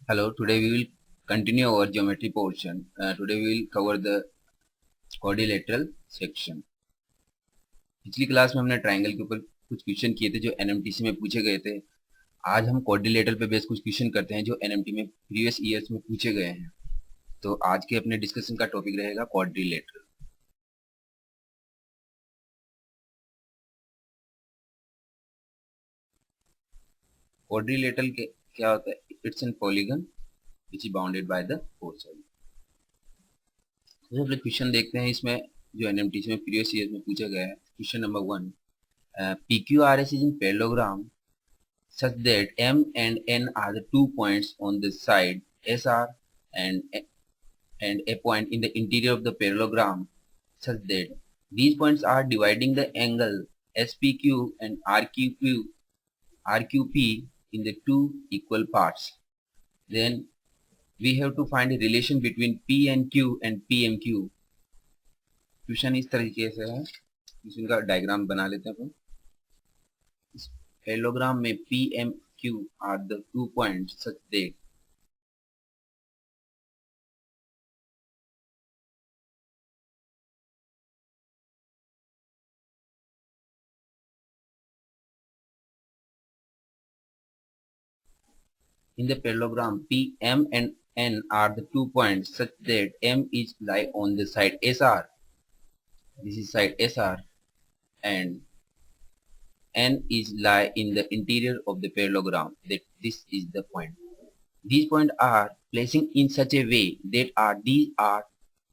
Hello, today we will continue our geometry portion. Today we will cover the quadrilateral section. पिछली class में हमने triangle के ऊपर कुछ क्वेश्चन किए थे जो एनएमटीसी में पूछे गए थे. आज हम क्वाड्रिलेटरल पे बेस कुछ क्वेश्चन करते हैं जो एनएमटी में प्रीवियस ईयर्स में पूछे गए हैं. तो आज के अपने डिस्कशन का टॉपिक रहेगा क्वाड्रिलेटरल. क्वाड्रिलेटरल के क्या होता है? It's an polygon which is bounded by the four side. तो क्वेश्चन देखते हैं इसमें जो एनएमटीसी में प्रीवियस ईयर में पूछा गया है. Question number 1, PQRS is in parallelogram such that M and N are the 2 points on the side SR and a point in the interior of the parallelogram such that these points are dividing the angle SPQ and RQP in the two equal parts. Then we have to find a relation between P and Q and PMQ. Question इस तरीके से है. Question का diagram बना लेते हैं अपन. Parallelogram में P M Q are the 2 points such that in the parallelogram P M and N are the 2 points such that M is lie on the side SR. This is side SR and N is lie in the interior of the parallelogram. That this is the point. These points are placing in such a way that these are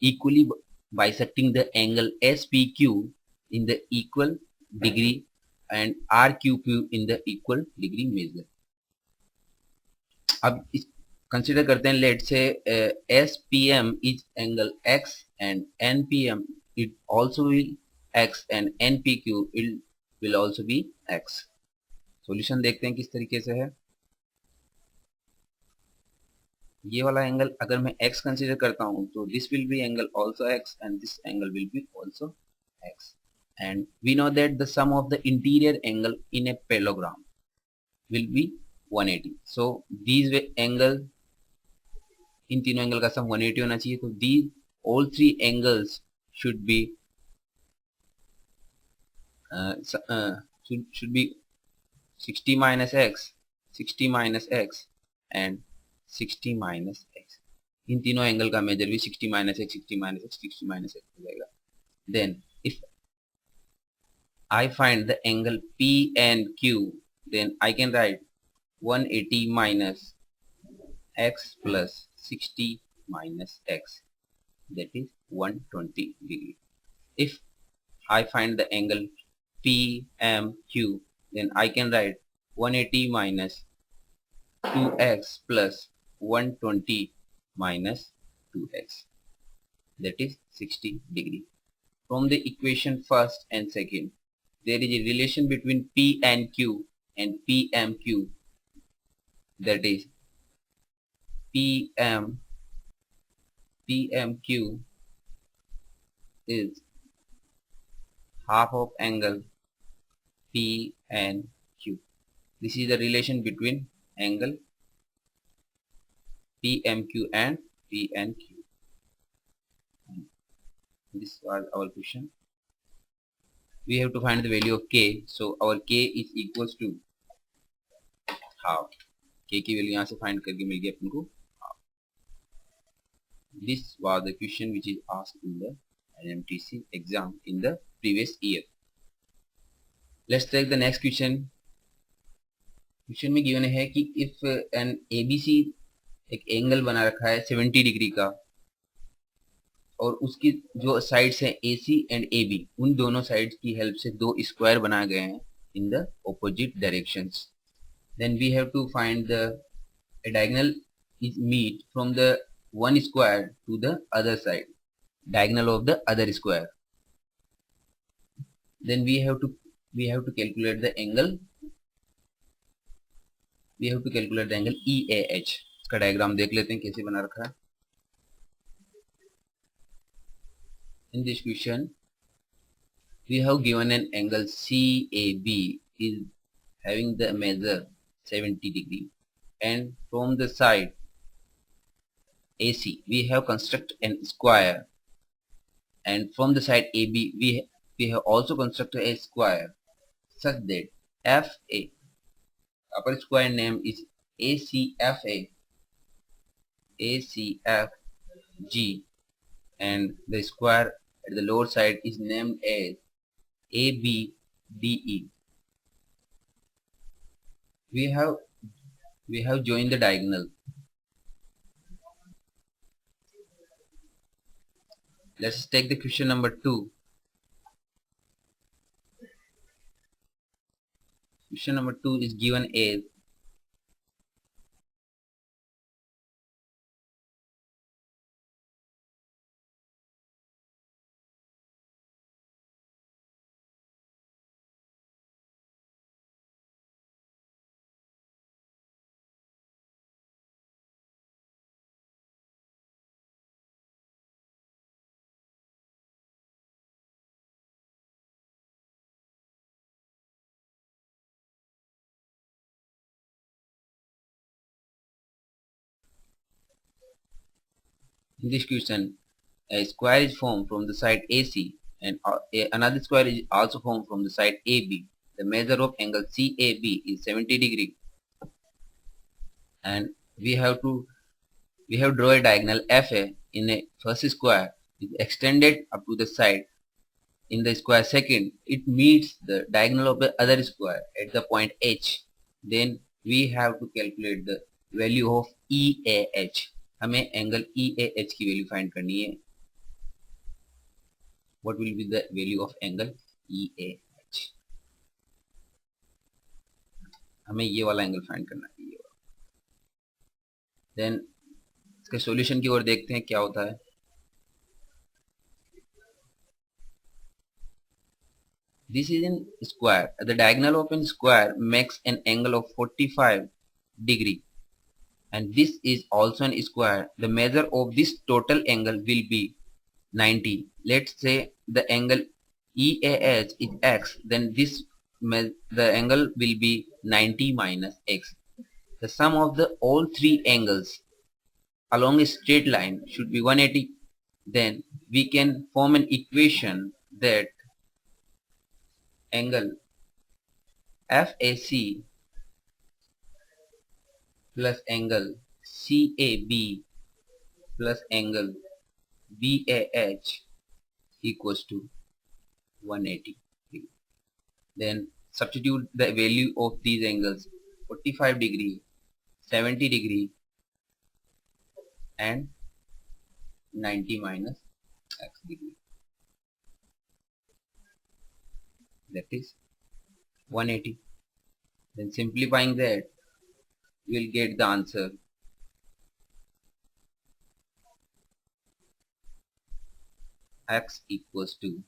equally bisecting the angle SPQ in the equal degree and RQQ in the equal degree measure. अब इस consider करते हैं. Late से SPM is angle X and NPM it also will X and NPQ it will also be X. Solution देखते हैं किस तरीके से है. ये वाला एंगल अगर मैं x कंसीडर करता हूं तो this will be angle also x and this angle will be also x. And we know that the sum of the interior angle in a parallelogram will be 180. So these angle, इन तीनों angle का sum 180 होना चाहिए. तो these all three angles should be should be 60 minus x, 60 minus x and 60 minus x. इन तीनों angle का major भी 60 minus x, 60 minus x, 60 minus x हो जाएगा. Then if I find the angle P and Q, then I can write 180 minus x plus 60 minus x, that is 120 degree. If I find the angle PMQ, then I can write 180 minus 2x plus 120 minus 2x, that is 60 degree. From the equation first and second, there is a relation between P and Q and PMQ, that is PMQ is half of angle P and Q. This is the relation between angle PMQ and PNQ. This was our question. We have to find the value of k. So our k is equals to half. K की value यहाँ से find करके मिल गई अपन को half. This was the question which is asked in the NMTC exam in the previous year. Let's take the next question. Question में given है कि if N ABC एक एंगल बना रखा है 70 डिग्री का और उसकी जो साइड्स हैं AC एंड AB, उन दोनों साइड्स की हेल्प से दो स्क्वायर बनाए गए हैं in the opposite directions. Then we have to find the diagonal is meet from the one square to the other side, diagonal of the other square. Then we have to calculate the angle. We have to calculate the angle EAH. इसका diagram देख लेते हैं कैसे बना रखा है. In this question, we have given an angle CAB is having the measure 70 degree, and from the side AC, we have constructed an square, and from the side AB we have also constructed a square such that FA, upper square name is ACFA, ACFG, and the square at the lower side is named as ABDE. We have joined the diagonal. Let's take the question number 2. Question number 2 is given as in this question, a square is formed from the side AC and another square is also formed from the side AB. The measure of angle CAB is 70 degree, and we have draw a diagonal FA in a first square is extended up to the side in the square second. It meets the diagonal of the other square at the point H. Then we have to calculate the value of EAH. हमें angle EAH की value find करनी है. What will be the value of angle EAH? हमें ये वाला angle find करना है, ये वाला. देन इसके सॉल्यूशन की ओर देखते हैं क्या होता है. This is in square. The diagonal of a square makes an angle of 45 degree, and this is also an square. The measure of this total angle will be 90. Let's say the angle EAH is x, then the angle will be 90 minus x. The sum of the all three angles along a straight line should be 180. Then we can form an equation that angle FAC plus angle CAB plus angle BAH equals to 180. Then substitute the value of these angles: 45 degree, 70 degree, and 90 minus x degree. That is 180. Then simplifying that, you will get the answer x equals to.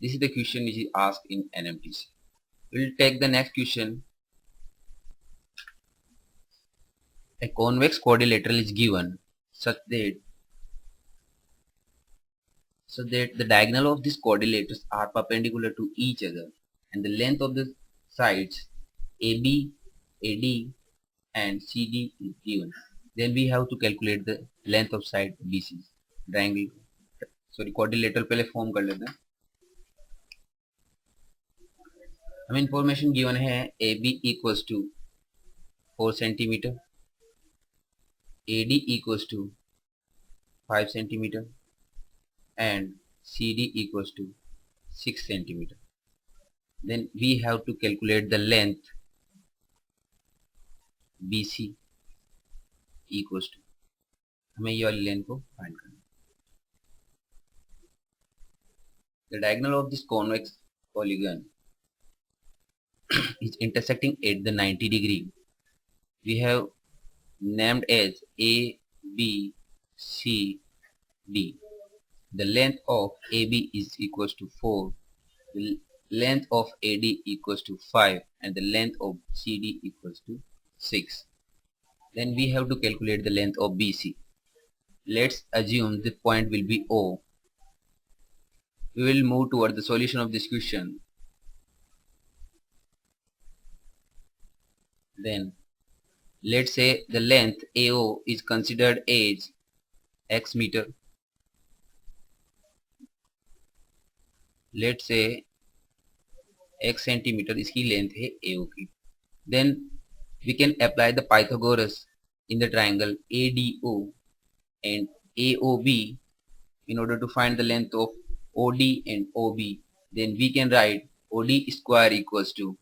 This is the question which is asked in NMTC. We'll take the next question. A convex quadrilateral is given such that the diagonal of these quadrilaters are perpendicular to each other, and the length of the sides AB, AD, and CD is given. Then we have to calculate the length of side BC. Quadrilateral पहले form कर लेते हैं. हमें information given है AB equals to 4 centimeter, AD equals to 5 centimeter, and CD equals to 6 centimeter. Then we have to calculate the length BC equals to, हमें ये वाली length को फाइंड करना है. The diagonal of this convex polygon is intersecting at the 90 degree. We have named as A, B, C, D. The length of AB is equals to 4, the length of AD equals to 5, and the length of CD equals to 6. Then we have to calculate the length of BC. Let's assume the point will be O. We will move toward the solution of this question. Then let's say the length AO is considered as x meter. Let's say x centimeter इसकी length है AO की. Then we can apply the Pythagoras in the triangle ADO and AOB in order to find the length of OD and OB. Then we can write OD square equals to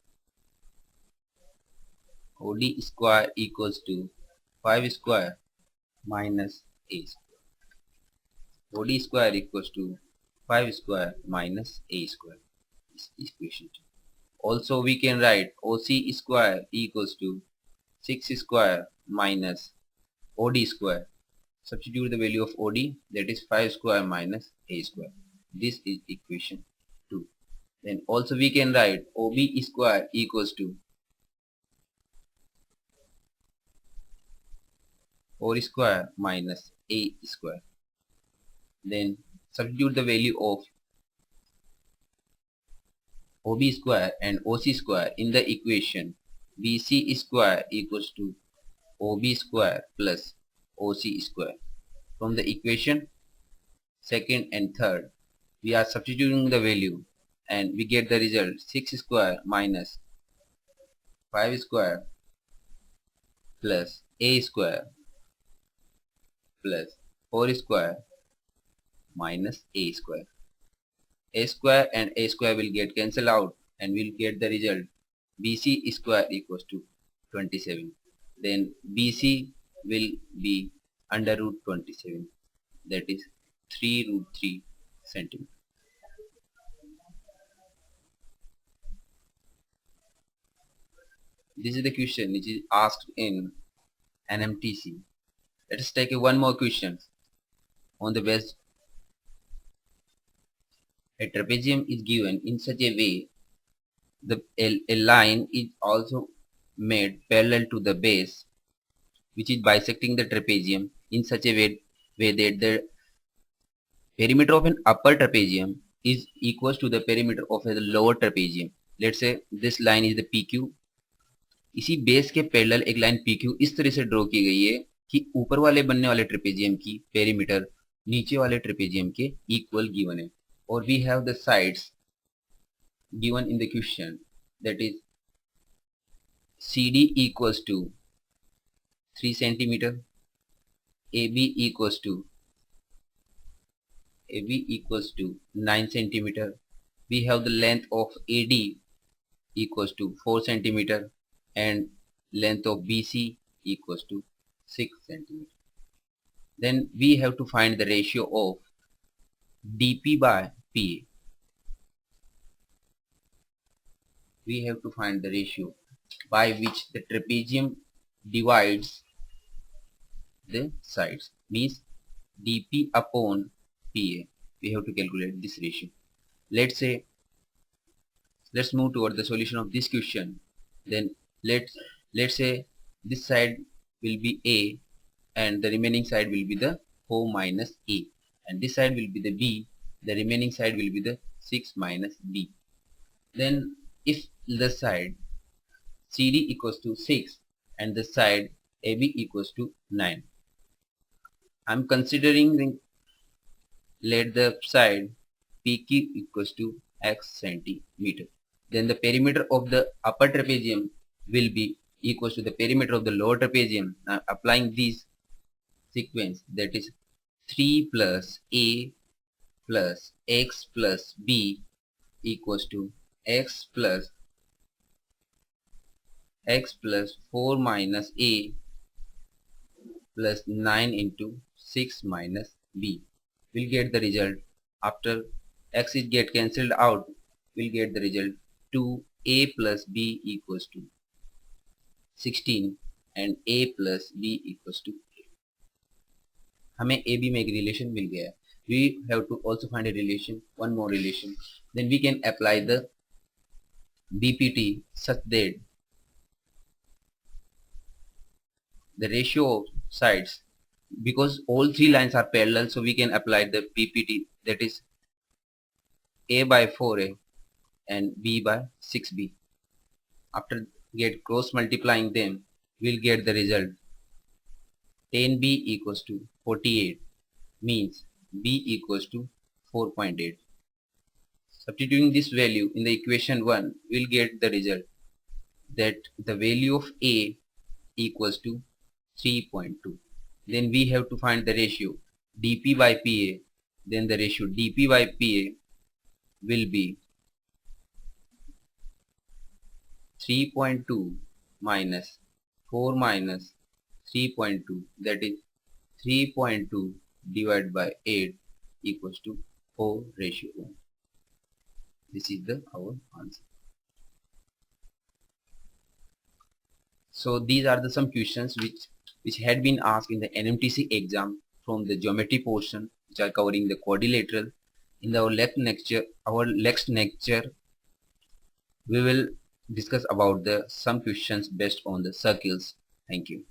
5 square minus A square. OD square equals to 5 square minus A square. This is equation 2. Also we can write OC square equals to 6 square minus OD square. Substitute the value of OD, that is 5 square minus A square. This is equation 2. Then also we can write OB square equals to 4 square minus A square. Then substitute the value of OB square and OC square in the equation. BC square equals to OB square plus OC square. From the equation second and third, we are substituting the value and we get the result 6 square minus 5 square plus A square plus 4 square minus A square. A square and A square will get cancelled out and we'll get the result BC square equals to 27. Then BC will be under root 27, that is 3 root 3 centimeter. This is the question which is asked in NMTC. Let us take one more question on the base. A trapezium is given in such a way a line is also made parallel to the base which is bisecting the trapezium in such a way that the perimeter of an upper trapezium is equals to the perimeter of a lower trapezium. Let's say this line is the PQ. इसी base के parallel एक line PQ इस तरह से draw की गई है कि ऊपर वाले बनने वाले ट्रेपेजियम की पेरीमीटर नीचे वाले ट्रेपेजियम के इक्वल गिवन है और we have the sides given in the question, that is CD equals to 3 centimeter, AB equals to 9 centimeter. We have the length of AD equals to 4 centimeter and length of BC equals to 6 centimeter. Then we have to find the ratio of DP by PA. We have to find the ratio by which the trapezium divides the sides, means dp upon pa. We have to calculate this ratio. Let's move toward the solution of this question. Then let's say this side will be a and the remaining side will be the 4 minus a, and this side will be the b, the remaining side will be the 6 minus b. Then if the side CD equals to 6 and the side AB equals to 9, I'm considering let the side PQ equals to x centimeter. Then the perimeter of the upper trapezium will be equals to the perimeter of the lower trapezium. Now applying this sequence, that is 3 plus A plus x plus B equals to x plus 4 minus A plus 9 into 6 minus B. We'll get the result after x is get cancelled out. We'll get the result 2A plus B equals to 16 and A plus B equals to 8. हमें AB में एक relation मिल गया है. We have to also find a relation, one more relation. Then we can apply the BPT such that the ratio of sides, because all three lines are parallel, so we can apply the BPT, that is A by 4A and B by 6B. After get cross multiplying them, we'll get the result 10b equals to 48, means b equals to 4.8. Substituting this value in the equation 1, we'll get the result that the value of a equals to 3.2. Then we have to find the ratio dp by pa. Then the ratio dp by pa will be 3.2 minus 4 minus 3.2, that is 3.2 divided by 8 equals to 4:1. This is our answer. So these are some questions which had been asked in the NMTC exam from the geometry portion, which are covering the quadrilateral. In our next lecture, we will discuss about some questions based on the circles. Thank you.